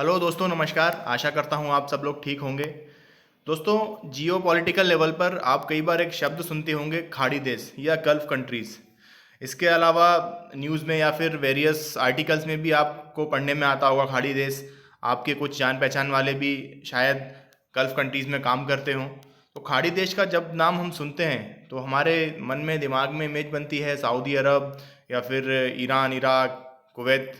Hello दोस्तों, नमस्कार। आशा करता हूँ आप सब लोग ठीक होंगे। दोस्तों, जियो पॉलिटिकल लेवल पर आप कई बार एक शब्द सुनते होंगे, खाड़ी देश या गल्फ कंट्रीज़। इसके अलावा न्यूज़ में या फिर वेरियस आर्टिकल्स में भी आपको पढ़ने में आता होगा खाड़ी देश। आपके कुछ जान पहचान वाले भी शायद गल्फ कंट्रीज़ में काम करते हों। तो खाड़ी देश का जब नाम हम सुनते हैं तो हमारे मन में दिमाग में इमेज बनती है सऊदी अरब या फिर ईरान, इराक, कुवैत।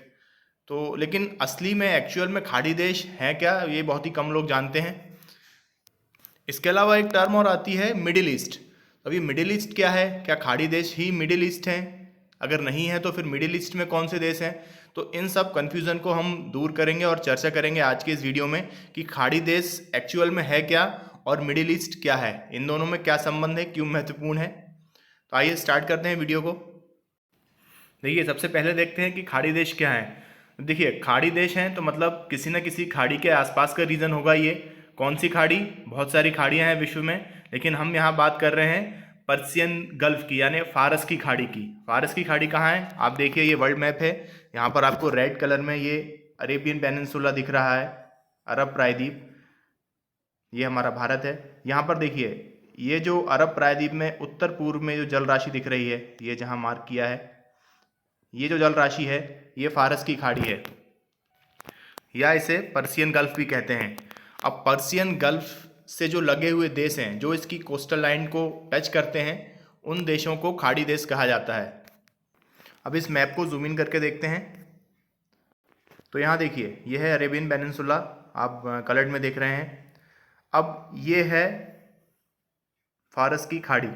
तो लेकिन असली में एक्चुअल में खाड़ी देश हैं क्या, ये बहुत ही कम लोग जानते हैं। इसके अलावा एक टर्म और आती है मिडिल ईस्ट। अब ये मिडिल ईस्ट क्या है? क्या खाड़ी देश ही मिडिल ईस्ट हैं? अगर नहीं है तो फिर मिडिल ईस्ट में कौन से देश हैं? तो इन सब कन्फ्यूज़न को हम दूर करेंगे और चर्चा करेंगे आज के इस वीडियो में कि खाड़ी देश एक्चुअल में है क्या और मिडिल ईस्ट क्या है, इन दोनों में क्या संबंध है, क्यों महत्वपूर्ण है। तो आइए स्टार्ट करते हैं वीडियो को। देखिए, सबसे पहले देखते हैं कि खाड़ी देश क्या है। देखिए, खाड़ी देश हैं तो मतलब किसी न किसी खाड़ी के आसपास का रीजन होगा ये। कौन सी खाड़ी? बहुत सारी खाड़ियाँ हैं विश्व में, लेकिन हम यहाँ बात कर रहे हैं पर्सियन गल्फ की, यानी फारस की खाड़ी की। फारस की खाड़ी कहाँ है? आप देखिए, ये वर्ल्ड मैप है। यहाँ पर आपको रेड कलर में ये अरेबियन पेनिनसुला दिख रहा है, अरब प्रायद्वीप। ये हमारा भारत है। यहाँ पर देखिए, ये जो अरब प्रायद्वीप में उत्तर पूर्व में जो जल राशि दिख रही है, ये जहाँ मार्क किया है, ये जो जल राशि है ये फारस की खाड़ी है, या इसे पर्सियन गल्फ भी कहते हैं। अब पर्सियन गल्फ से जो लगे हुए देश हैं, जो इसकी कोस्टल लाइन को टच करते हैं, उन देशों को खाड़ी देश कहा जाता है। अब इस मैप को जूम इन करके देखते हैं तो यहाँ देखिए, ये है अरेबियन पेनिनसुला, आप कलर्ड में देख रहे हैं। अब ये है फारस की खाड़ी,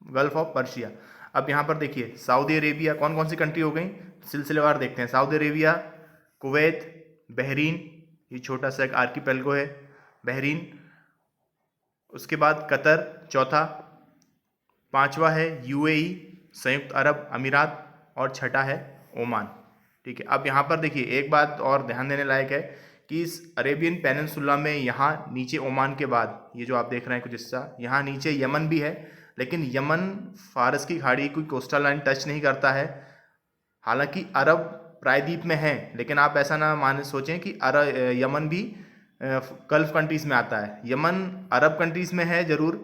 गल्फ ऑफ पर्शिया। अब यहाँ पर देखिए, सऊदी अरेबिया, कौन कौन सी कंट्री हो गई, सिलसिलेवार देखते हैं। सऊदी अरेबिया, कुवैत, बहरीन, ये छोटा सा एक आर्कीपेलगो है, बहरीन। उसके बाद कतर चौथा, पांचवा है यूएई, संयुक्त अरब अमीरात, और छठा है ओमान। ठीक है। अब यहाँ पर देखिए, एक बात और ध्यान देने लायक है कि इस अरेबियन पेनिनसुला में यहाँ नीचे ओमान के बाद ये जो आप देख रहे हैं कुछ हिस्सा, यहाँ नीचे यमन भी है, लेकिन यमन फारस की खाड़ी कोई कोस्टल लाइन टच नहीं करता है। हालांकि अरब प्रायद्वीप में है, लेकिन आप ऐसा ना मान सोचें कि यमन भी गल्फ कंट्रीज़ में आता है। यमन अरब कंट्रीज़ में है ज़रूर,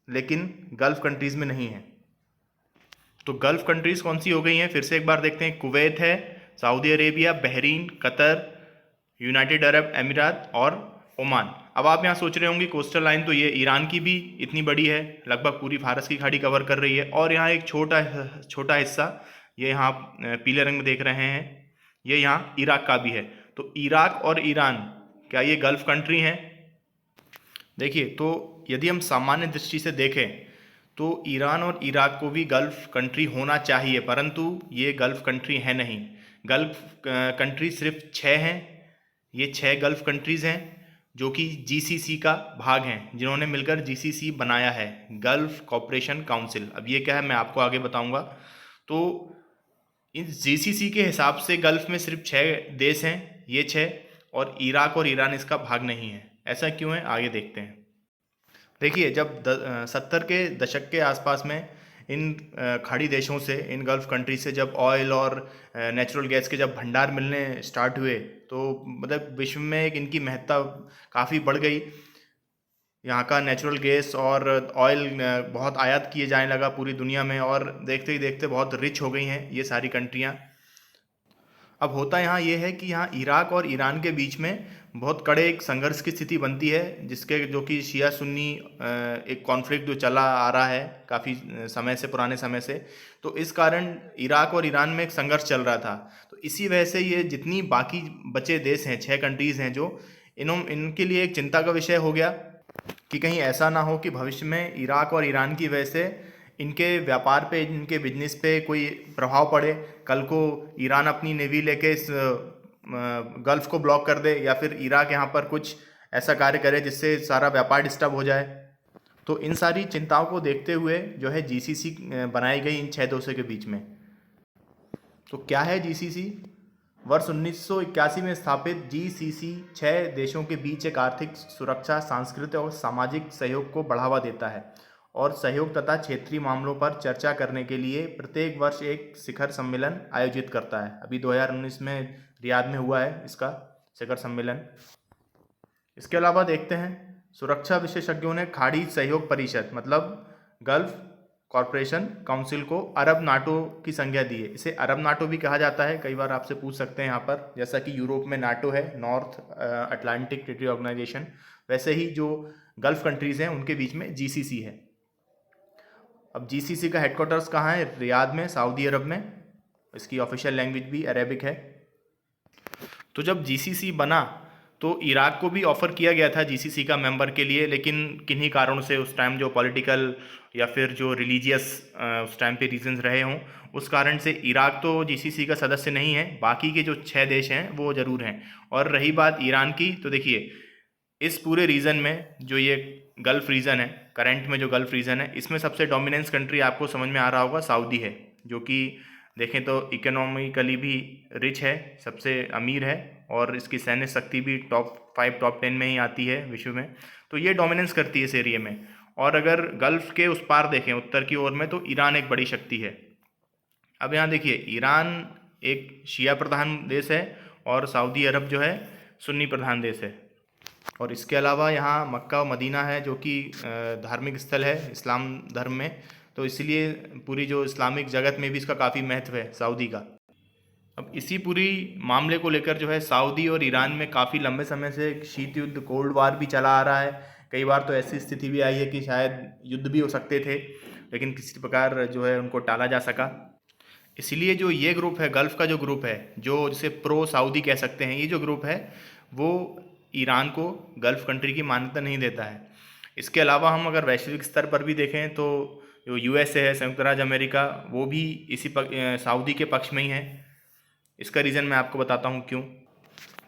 लेकिन गल्फ कंट्रीज़ में नहीं है। तो गल्फ कंट्रीज़ कौन सी हो गई हैं, फिर से एक बार देखते हैं। कुवैत है, Saudi Arabia, Bahrain, Qatar, United Arab अमीरात और ओमान। अब आप यहाँ सोच रहे होंगे कोस्टल लाइन तो ये ईरान की भी इतनी बड़ी है, लगभग पूरी फारस की खाड़ी कवर कर रही है, और यहाँ एक छोटा छोटा हिस्सा ये यहाँ आप पीले रंग में देख रहे हैं, ये यहाँ इराक का भी है। तो इराक और ईरान, क्या ये गल्फ कंट्री हैं? देखिए, तो यदि हम सामान्य दृष्टि से देखें तो ईरान और इराक को भी गल्फ कंट्री होना चाहिए, परंतु ये गल्फ कंट्री है नहीं। गल्फ कंट्री सिर्फ 6 हैं। ये 6 गल्फ कंट्रीज़ हैं जो कि जीसीसी का भाग हैं, जिन्होंने मिलकर जीसीसी बनाया है, गल्फ कॉपरेशन काउंसिल। अब ये क्या है मैं आपको आगे बताऊंगा। तो इस जीसीसी के हिसाब से गल्फ में सिर्फ 6 देश हैं, ये 6, और इराक और ईरान इसका भाग नहीं है। ऐसा क्यों है, आगे देखते हैं। देखिए, जब 70 के दशक के आसपास में इन खाड़ी देशों से, इन गल्फ कंट्री से जब ऑयल और नेचुरल गैस के जब भंडार मिलने स्टार्ट हुए, तो मतलब विश्व में एक इनकी महत्ता काफ़ी बढ़ गई। यहाँ का नेचुरल गैस और ऑयल बहुत आयात किए जाने लगा पूरी दुनिया में, और देखते ही देखते बहुत रिच हो गई हैं ये सारी कंट्रियाँ। अब होता यहाँ ये है कि यहाँ इराक और ईरान के बीच में बहुत कड़े एक संघर्ष की स्थिति बनती है, जिसके जो कि शिया सुन्नी एक कॉन्फ्लिक्ट जो चला आ रहा है काफ़ी समय से, पुराने समय से। तो इस कारण इराक और ईरान में एक संघर्ष चल रहा था। तो इसी वजह से ये जितनी बाकी बचे देश हैं, 6 कंट्रीज़ हैं, जो इनके लिए एक चिंता का विषय हो गया कि कहीं ऐसा ना हो कि भविष्य में इराक और ईरान की वजह से इनके व्यापार पे, इनके बिजनेस पे कोई प्रभाव पड़े। कल को ईरान अपनी नेवी लेके इस गल्फ को ब्लॉक कर दे, या फिर इराक यहाँ पर कुछ ऐसा कार्य करे जिससे सारा व्यापार डिस्टर्ब हो जाए। तो इन सारी चिंताओं को देखते हुए जो है जीसीसी बनाई गई इन 6 देशों के बीच में। तो क्या है जीसीसी? वर्ष 1981 में स्थापित जीसीसी 6 देशों के बीच एक आर्थिक, सुरक्षा, सांस्कृतिक और सामाजिक सहयोग को बढ़ावा देता है और सहयोग तथा क्षेत्रीय मामलों पर चर्चा करने के लिए प्रत्येक वर्ष एक शिखर सम्मेलन आयोजित करता है। अभी 2019 में रियाद में हुआ है इसका शिखर सम्मेलन। इसके अलावा देखते हैं सुरक्षा विशेषज्ञों ने खाड़ी सहयोग परिषद मतलब गल्फ कॉरपोरेशन काउंसिल को अरब नाटो की संज्ञा दी है। इसे अरब नाटो भी कहा जाता है, कई बार आपसे पूछ सकते हैं यहाँ पर। जैसा कि यूरोप में नाटो है, नॉर्थ अटलांटिक ट्रीटी ऑर्गेनाइजेशन, वैसे ही जो गल्फ कंट्रीज हैं उनके बीच में जीसीसी है। अब जीसीसी का हेडक्वार्टर्स कहाँ है? रियाद में, सऊदी अरब में। इसकी ऑफिशियल लैंग्वेज भी अरेबिक है। तो जब जीसीसी बना तो इराक को भी ऑफ़र किया गया था जीसीसी का मेंबर के लिए, लेकिन किन्हीं कारणों से उस टाइम जो पॉलिटिकल या फिर जो रिलीजियस उस टाइम पे रीजंस रहे हों, उस कारण से इराक तो जीसीसी का सदस्य नहीं है। बाकी के जो 6 देश हैं वो ज़रूर हैं। और रही बात ईरान की, तो देखिए इस पूरे रीजन में जो ये गल्फ़ रीजन है, करंट में जो गल्फ़ रीजन है, इसमें सबसे डोमिनेंस कंट्री आपको समझ में आ रहा होगा सऊदी है, जो कि देखें तो इकोनॉमिकली भी रिच है, सबसे अमीर है, और इसकी सैन्य शक्ति भी टॉप 5 टॉप 10 में ही आती है विश्व में। तो ये डोमिनेंस करती है इस एरिया में। और अगर गल्फ़ के उस पार देखें उत्तर की ओर में, तो ईरान एक बड़ी शक्ति है। अब यहाँ देखिए ईरान एक शिया प्रधान देश है और सऊदी अरब जो है सुन्नी प्रधान देश है। और इसके अलावा यहाँ मक्का और मदीना है, जो कि धार्मिक स्थल है इस्लाम धर्म में, तो इसलिए पूरी जो इस्लामिक जगत में भी इसका काफ़ी महत्व है सऊदी का। अब इसी पूरी मामले को लेकर जो है सऊदी और ईरान में काफ़ी लंबे समय से एक शीत युद्ध, कोल्ड वार भी चला आ रहा है। कई बार तो ऐसी स्थिति भी आई है कि शायद युद्ध भी हो सकते थे, लेकिन किसी प्रकार जो है उनको टाला जा सका। इसीलिए जो ये ग्रुप है, गल्फ़ का जो ग्रुप है, जो जिसे प्रो सऊदी कह सकते हैं, ये जो ग्रुप है वो ईरान को गल्फ़ कंट्री की मान्यता नहीं देता है। इसके अलावा हम अगर वैश्विक स्तर पर भी देखें तो जो यूएसए है, संयुक्त राज्य अमेरिका, वो भी इसी सऊदी के पक्ष में ही है। इसका रीज़न मैं आपको बताता हूँ क्यों।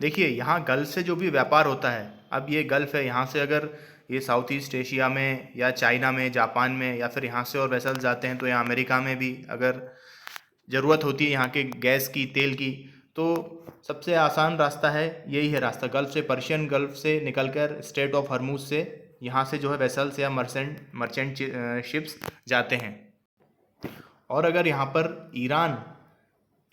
देखिए यहाँ गल्फ़ से जो भी व्यापार होता है, अब ये गल्फ़ है, यहाँ से अगर ये साउथ ईस्ट एशिया में या चाइना में, जापान में, या फिर यहाँ से और वेसल्स जाते हैं तो यहाँ अमेरिका में भी अगर ज़रूरत होती है यहाँ के गैस की, तेल की, तो सबसे आसान रास्ता है, यही है रास्ता, गल्फ़ से, पर्शियन गल्फ़ से निकलकर स्ट्रेट ऑफ हॉर्मुज़ से यहाँ से जो है वेसल्स या मर्चेंट शिप्स जाते हैं। और अगर यहाँ पर ईरान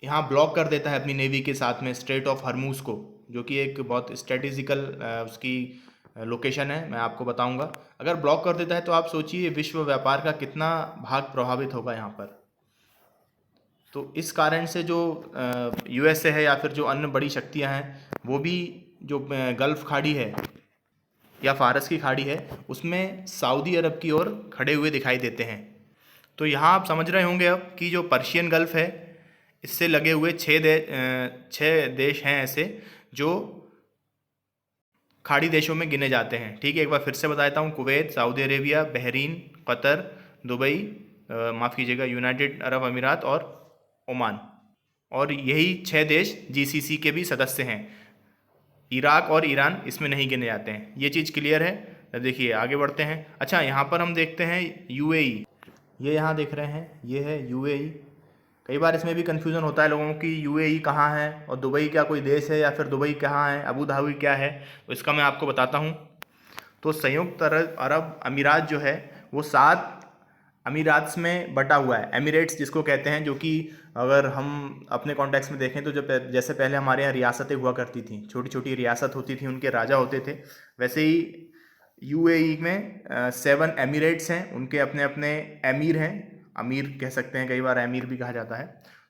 यहाँ ब्लॉक कर देता है अपनी नेवी के साथ में स्ट्रेट ऑफ हॉर्मुज़ को, जो कि एक बहुत स्ट्रेटेजिकल उसकी लोकेशन है, मैं आपको बताऊंगा। अगर ब्लॉक कर देता है तो आप सोचिए विश्व व्यापार का कितना भाग प्रभावित होगा यहाँ पर। तो इस कारण से जो यूएसए है या फिर जो अन्य बड़ी शक्तियाँ हैं, वो भी जो गल्फ़ खाड़ी है या फारस की खाड़ी है, उसमें सऊदी अरब की ओर खड़े हुए दिखाई देते हैं। तो यहाँ आप समझ रहे होंगे अब कि जो पर्शियन गल्फ़ है, इससे लगे हुए 6 देश हैं ऐसे जो खाड़ी देशों में गिने जाते हैं। ठीक है, एक बार फिर से बता देता हूँ, Kuwait, Saudi Arabia, Bahrain, Qatar, Dubai, माफ़ कीजिएगा, यूनाइटेड अरब अमीरात और ओमान। और यही 6 देश जीसीसी के भी सदस्य हैं। इराक और ईरान इसमें नहीं गिने जाते हैं। ये चीज़ क्लियर है। देखिए आगे बढ़ते हैं। अच्छा, यहाँ पर हम देखते हैं यूएई, ये यहाँ देख रहे हैं, ये है यूएई। कई बार इसमें भी कन्फ्यूज़न होता है लोगों की, यूएई कहाँ है और दुबई क्या कोई देश है या फिर दुबई कहाँ है, अबू धाबी क्या है, तो इसका मैं आपको बताता हूँ। तो संयुक्त अरब अमीरात जो है वो 7 अमीरात्स में बटा हुआ है, एमिरेट्स जिसको कहते हैं, जो कि अगर हम अपने कॉन्टेक्स्ट में देखें तो जैसे पहले हमारे यहाँ रियासतें हुआ करती थी, छोटी छोटी रियासत होती थी, उनके राजा होते थे, वैसे ही यूएई में 7 एमिरेट्स हैं, उनके अपने अपने एमीर हैं, अमीर कह सकते हैं, कई बार एमीर भी कहा जाता है।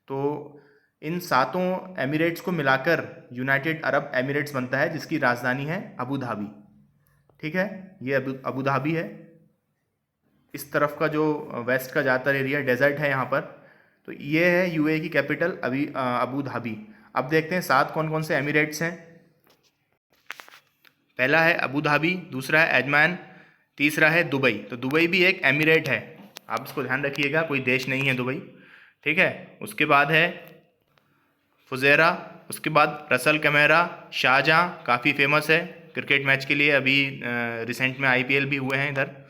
तो इन 7 एमिरेट्स को मिलाकर यूनाइटेड अरब एमिरेट्स बनता है, जिसकी राजधानी है अबू धाबी। ठीक है, ये अबू धाबी है। इस तरफ का जो वेस्ट का ज़्यादातर एरिया डेजर्ट है यहाँ पर, तो ये है यूएई की कैपिटल अबू धाबी। अब देखते हैं 7 कौन कौन से एमिरेट्स हैं। पहला है अबू धाबी, दूसरा है अजमान, तीसरा है दुबई। तो दुबई भी एक एमिरेट है, आप इसको ध्यान रखिएगा, कोई देश नहीं है दुबई। ठीक है, उसके बाद है फुजेरा, उसके बाद रसल कैमेरा, शारजाह काफ़ी फेमस है क्रिकेट मैच के लिए, अभी रिसेंट में आईपीएल भी हुए हैं इधर।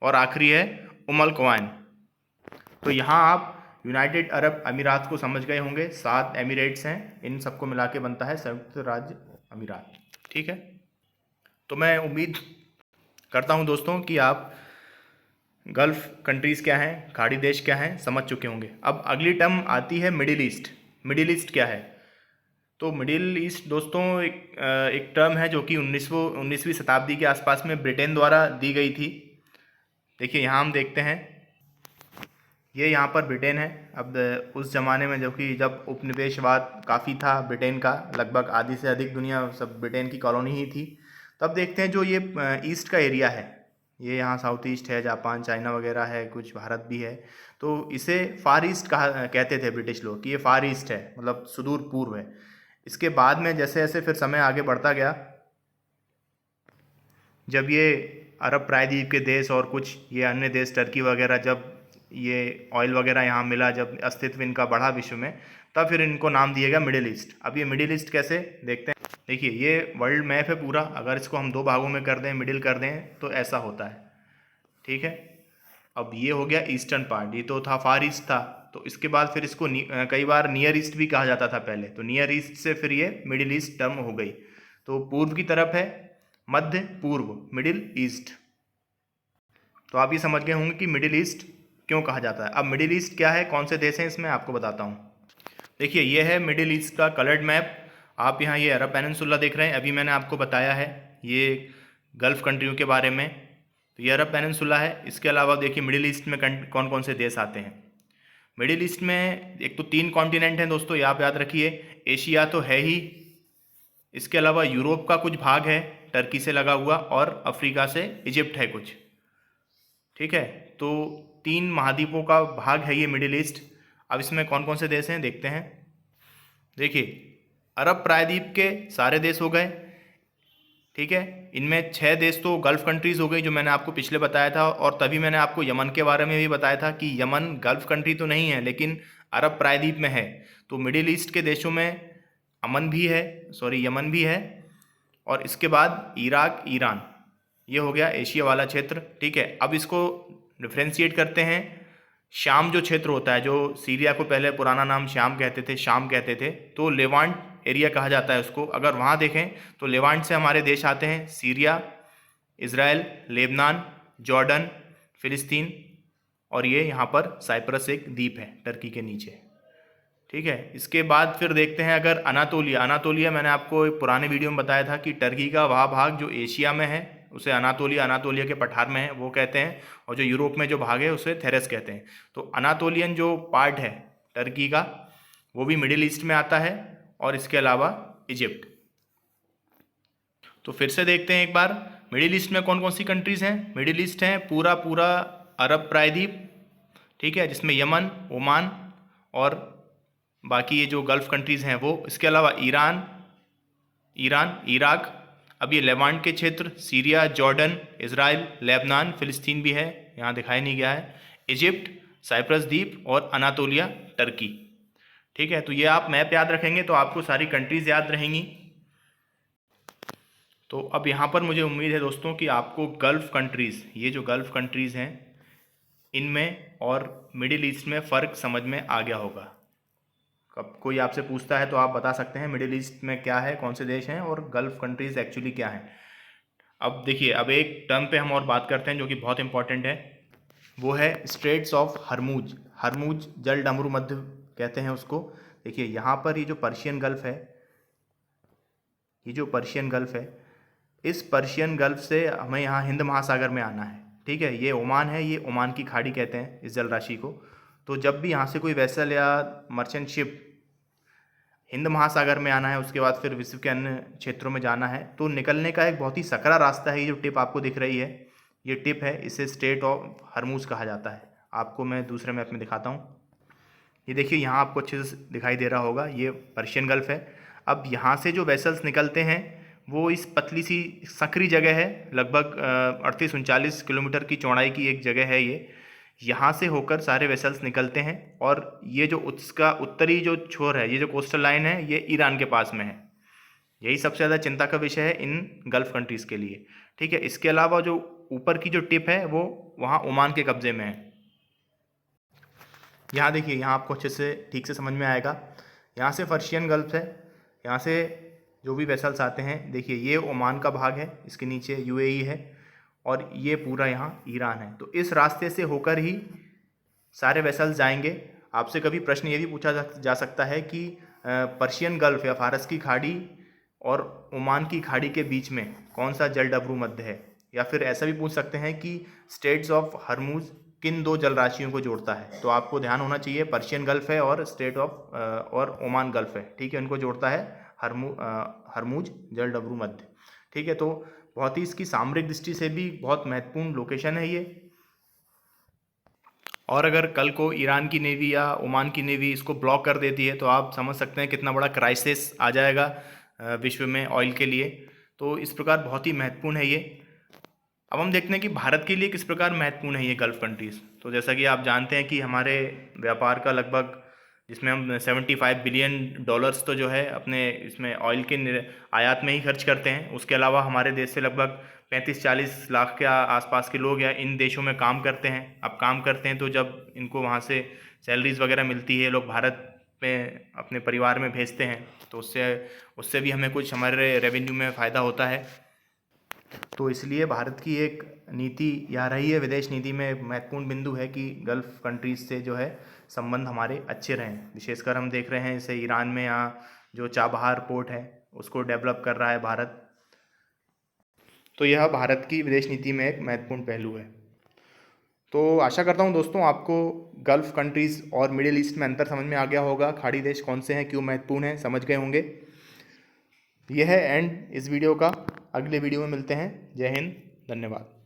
और आखिरी है उमल क्वाइन। तो यहाँ आप यूनाइटेड अरब अमीरात को समझ गए होंगे, 7 एमिरेट्स हैं, इन सबको मिला के बनता है संयुक्त राज्य अमीरात। ठीक है, तो मैं उम्मीद करता हूँ दोस्तों कि आप गल्फ़ कंट्रीज़ क्या हैं, खाड़ी देश क्या हैं, समझ चुके होंगे। अब अगली टर्म आती है मिडिल ईस्ट। मिडिल ईस्ट क्या है? तो मिडिल ईस्ट दोस्तों एक टर्म है जो कि 19वीं शताब्दी के आसपास में ब्रिटेन द्वारा दी गई थी। देखिए यहाँ हम देखते हैं, ये यहाँ पर ब्रिटेन है। अब उस ज़माने में जो कि जब उपनिवेशवाद काफ़ी था ब्रिटेन का, लगभग आधी से अधिक दुनिया सब ब्रिटेन की कॉलोनी ही थी, तब देखते हैं जो ये ईस्ट का एरिया है, ये यहाँ साउथ ईस्ट है, जापान चाइना वगैरह है, कुछ भारत भी है, तो इसे फार ईस्ट कहते थे ब्रिटिश लोग कि ये फार ईस्ट है, मतलब सुदूर पूर्व है। इसके बाद में जैसे जैसे फिर समय आगे बढ़ता गया, जब ये अरब प्रायद्वीप के देश और कुछ ये अन्य देश टर्की वगैरह, जब ये ऑयल वगैरह यहाँ मिला, जब अस्तित्व इनका बढ़ा विश्व में, तब फिर इनको नाम दिया गया मिडिल ईस्ट। अब ये मिडिल ईस्ट कैसे देखते हैं, देखिए ये वर्ल्ड मैप है पूरा, अगर इसको हम दो भागों में कर दें, मिडिल कर दें, तो ऐसा होता है, ठीक है। अब ये हो गया ईस्टर्न पार्ट, ये तो था फार ईस्ट था, तो इसके बाद फिर इसको कई बार नियर ईस्ट भी कहा जाता था पहले, तो नियर ईस्ट से फिर ये मिडिल ईस्ट टर्म हो गई। तो पूर्व की तरफ है मध्य पूर्व, मिडिल ईस्ट। तो आप ये समझ गए होंगे कि मिडिल ईस्ट क्यों कहा जाता है। अब मिडिल ईस्ट क्या है, कौन से देश हैं इसमें, आपको बताता हूँ। देखिए ये है मिडिल ईस्ट का कलर्ड मैप। आप यहाँ ये अरब पेनिनसुला देख रहे हैं, अभी मैंने आपको बताया है ये गल्फ़ कंट्रियों के बारे में, तो ये अरब पेनिनसुला है। इसके अलावा देखिए मिडिल ईस्ट में कौन कौन से देश आते हैं। मिडिल ईस्ट में एक तो 3 कॉन्टिनेंट हैं दोस्तों, ये आप याद रखिए। एशिया तो है ही, इसके अलावा यूरोप का कुछ भाग है टर्की से लगा हुआ, और अफ्रीका से इजिप्ट है कुछ, ठीक है। तो 3 महाद्वीपों का भाग है ये मिडिल ईस्ट। अब इसमें कौन कौन से देश हैं देखते हैं। देखिए अरब प्रायद्वीप के सारे देश हो गए, ठीक है। इनमें 6 देश तो गल्फ़ कंट्रीज़ हो गई जो मैंने आपको पिछले बताया था, और तभी मैंने आपको यमन के बारे में भी बताया था कि यमन गल्फ़ कंट्री तो नहीं है लेकिन अरब प्रायद्वीप में है। तो मिडिल ईस्ट के देशों में यमन भी है, और इसके बाद इराक, ईरान, ये हो गया एशिया वाला क्षेत्र, ठीक है। अब इसको डिफ्रेंशिएट करते हैं। शाम जो क्षेत्र होता है, जो सीरिया को पहले पुराना नाम शाम कहते थे, शाम कहते थे, तो लेवांट एरिया कहा जाता है उसको। अगर वहाँ देखें तो लेवांट से हमारे देश आते हैं सीरिया, इज़राइल, लेबनान, जॉर्डन, फ़िलिस्तीन, और ये यहाँ पर साइप्रस एक द्वीप है टर्की के नीचे, ठीक है। इसके बाद फिर देखते हैं अगर अनातोलिया मैंने आपको एक पुराने वीडियो में बताया था कि टर्की का वह भाग जो एशिया में है उसे अनातोलिया के पठार में है वो कहते हैं, और जो यूरोप में जो भाग है उसे थेरेस कहते हैं। तो अनातोलियन जो पार्ट है टर्की का वो भी मिडिल ईस्ट में आता है, और इसके अलावा इजिप्ट। तो फिर से देखते हैं एक बार मिडिल ईस्ट में कौन कौन सी कंट्रीज़ हैं। मिडिल ईस्ट है पूरा अरब प्रायद्वीप, ठीक है, जिसमें यमन, ओमान और बाकी ये जो गल्फ़ कंट्रीज़ हैं वो। इसके अलावा ईरान, इराक, अब ये लेवांट के क्षेत्र, सीरिया, जॉर्डन, इज़राइल, लेबनान, फ़िलिस्तीन भी है, यहाँ दिखाई नहीं गया है, इजिप्ट, साइप्रस द्वीप और अनातोलिया टर्की, ठीक है। तो ये आप मैप याद रखेंगे तो आपको सारी कंट्रीज़ याद रहेंगी। तो अब यहाँ पर मुझे उम्मीद है दोस्तों कि आपको गल्फ़ कंट्रीज़, ये जो गल्फ़ कंट्रीज़ हैं इनमें और मिडिल ईस्ट में फ़र्क समझ में आ गया होगा। कब कोई आपसे पूछता है तो आप बता सकते हैं मिडिल ईस्ट में क्या है, कौन से देश हैं, और गल्फ़ कंट्रीज़ एक्चुअली क्या हैं। अब देखिए, अब एक टर्म पे हम और बात करते हैं जो कि बहुत इंपॉर्टेंट है, वो है स्ट्रेट्स ऑफ हरमुज जल डमरू मध्य कहते हैं उसको। देखिए यहाँ पर ये जो पर्शियन गल्फ़ है, इस पर्शियन गल्फ़ से हमें यहाँ हिंद महासागर में आना है, ठीक है। ये ओमान है, ये ओमान की खाड़ी कहते हैं इस जल राशि को। तो जब भी यहाँ से कोई वेसल या मर्चेंट शिप हिंद महासागर में आना है, उसके बाद फिर विश्व के अन्य क्षेत्रों में जाना है, तो निकलने का एक बहुत ही सकरा रास्ता है। ये जो टिप आपको दिख रही है, ये टिप है, इसे स्ट्रेट ऑफ हरमुज कहा जाता है। आपको मैं दूसरे मैप में दिखाता हूँ। ये देखिए यहाँ आपको अच्छे से दिखाई दे रहा होगा, ये पर्शियन गल्फ़ है। अब यहाँ से जो वेसल्स निकलते हैं वो इस पतली सी संकरी जगह है, लगभग 38-39 किलोमीटर की चौड़ाई की एक जगह है ये। यहाँ से होकर सारे वेसल्स निकलते हैं, और ये जो उसका उत्तरी जो छोर है, ये जो कोस्टल लाइन है, ये ईरान के पास में है। यही सबसे ज़्यादा चिंता का विषय है इन गल्फ़ कंट्रीज़ के लिए, ठीक है। इसके अलावा जो ऊपर की जो टिप है वो वहाँ ओमान के कब्ज़े में है। यहाँ देखिए, यहाँ आपको अच्छे से ठीक से समझ में आएगा। यहाँ से पर्शियन गल्फ़ है, यहाँ से जो भी वेसल्स आते हैं, देखिए ये ओमान का भाग है, इसके नीचे यूएई है, और ये पूरा यहाँ ईरान है। तो इस रास्ते से होकर ही सारे वेसल्स जाएंगे। आपसे कभी प्रश्न ये भी पूछा जा सकता है कि पर्शियन गल्फ या फारस की खाड़ी और ओमान की खाड़ी के बीच में कौन सा जलडमरू मध्य है? या फिर ऐसा भी पूछ सकते हैं कि स्टेट्स ऑफ हरमुज किन दो जल राशियों को जोड़ता है? तो आपको ध्यान होना चाहिए, पर्शियन गल्फ है और स्टेट ऑफ और ओमान गल्फ है, ठीक है, उनको जोड़ता है हरमुज जलडमरू मध्य, ठीक है। तो बहुत ही इसकी सामरिक दृष्टि से भी बहुत महत्वपूर्ण लोकेशन है ये। और अगर कल को ईरान की नेवी या ओमान की नेवी इसको ब्लॉक कर देती है तो आप समझ सकते हैं कितना बड़ा क्राइसिस आ जाएगा विश्व में ऑयल के लिए। तो इस प्रकार बहुत ही महत्वपूर्ण है ये। अब हम देखते हैं कि भारत के लिए किस प्रकार महत्वपूर्ण है ये गल्फ कंट्रीज़। तो जैसा कि आप जानते हैं कि हमारे व्यापार का लगभग, जिसमें हम 75 बिलियन डॉलर्स तो जो है अपने इसमें ऑयल के आयात में ही खर्च करते हैं। उसके अलावा हमारे देश से लगभग 35-40 लाख के आसपास के लोग या इन देशों में काम करते हैं। अब काम करते हैं तो जब इनको वहाँ से सैलरीज वगैरह मिलती है, लोग भारत में अपने परिवार में भेजते हैं, तो उससे भी हमें कुछ हमारे रेवेन्यू में फ़ायदा होता है। तो इसलिए भारत की एक नीति यहाँ रही है, विदेश नीति में एक महत्वपूर्ण बिंदु है कि गल्फ़ कंट्रीज़ से जो है संबंध हमारे अच्छे रहें। विशेषकर हम देख रहे हैं जैसे ईरान में यहाँ जो चाबहार पोर्ट है उसको डेवलप कर रहा है भारत। तो यह भारत की विदेश नीति में एक महत्वपूर्ण पहलू है। तो आशा करता हूँ दोस्तों आपको गल्फ़ कंट्रीज़ और मिडिल ईस्ट में अंतर समझ में आ गया होगा, खाड़ी देश कौन से हैं, क्यों महत्वपूर्ण हैं, समझ गए होंगे। यह है एंड इस वीडियो का। अगले वीडियो में मिलते हैं। जय हिंद, धन्यवाद।